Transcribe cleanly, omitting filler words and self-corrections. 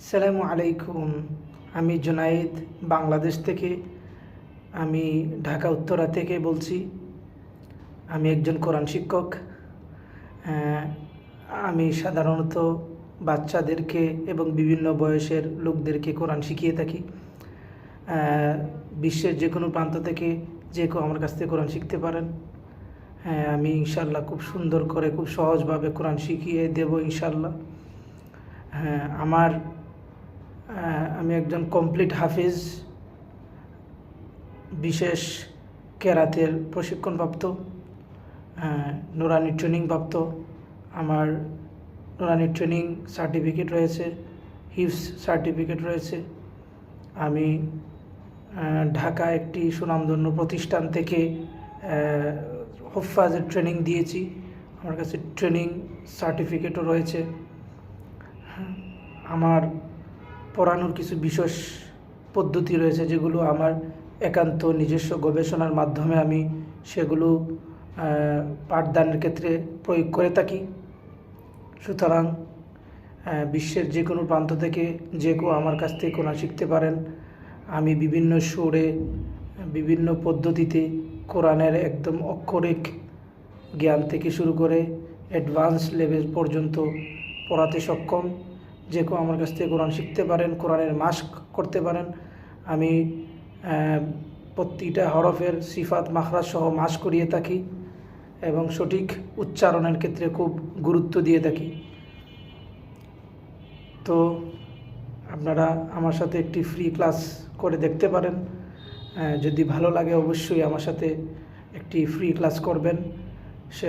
আসসালামু আলাইকুম। আমি জুনাইদ, বাংলাদেশ থেকে। আমি ঢাকা উত্তরা থেকে বলছি। আমি একজন কোরআন শিক্ষক। আহ, আমি সাধারণত বাচ্চাদেরকে এবং বিভিন্ন বয়সের লোকদেরকে কোরআন শিখিয়ে থাকি। বিশ্বের যে কোনো প্রান্ত থেকে যে কেউ আমার কাছ থেকে কোরআন শিখতে পারেন। হ্যাঁ, আমি ইনশাল্লাহ খুব সুন্দর করে খুব সহজভাবে কোরআন শিখিয়ে দেব ইনশাল্লাহ। হ্যাঁ, আমি একজন কমপ্লিট হাফিজ, বিশেষ কেরাতের প্রশিক্ষণপ্রাপ্ত, নুরানি ট্রেনিংপ্রাপ্ত। আমার নুরানি ট্রেনিং সার্টিফিকেট রয়েছে, হিফজ সার্টিফিকেট রয়েছে। আমি ঢাকা একটি সুনামধন্য প্রতিষ্ঠান থেকে হুফাজের ট্রেনিং দিয়েছি। আমার কাছে ট্রেনিং সার্টিফিকেটও রয়েছে। আমার পড়ানোর কিছু বিশেষ পদ্ধতি রয়েছে, যেগুলো আমার একান্ত নিজস্ব গবেষণার মাধ্যমে আমি সেগুলো পাঠদানের ক্ষেত্রে প্রয়োগ করে থাকি। সুতরাং বিশ্বের যে কোনো প্রান্ত থেকে যে কেউ আমার কাছ থেকে কোরআন শিখতে পারেন। আমি বিভিন্ন সুরে, বিভিন্ন পদ্ধতিতে কোরআনের একদম অক্ষরিক জ্ঞান থেকে শুরু করে অ্যাডভান্স লেভেল পর্যন্ত পড়াতে সক্ষম। যে কেউ আমার কাছ থেকে কোরআন শিখতে পারেন, কোরআনের মাস্ক করতে পারেন। আমি প্রতিটা হরফের সিফাত মাখরাজ সহ মাস্ক করিয়ে থাকি এবং সঠিক উচ্চারণের ক্ষেত্রে খুব গুরুত্ব দিয়ে থাকি। তো আপনারা আমার সাথে একটি ফ্রি ক্লাস করে দেখতে পারেন। যদি ভালো লাগে অবশ্যই আমার সাথে একটি ফ্রি ক্লাস করবেন। সে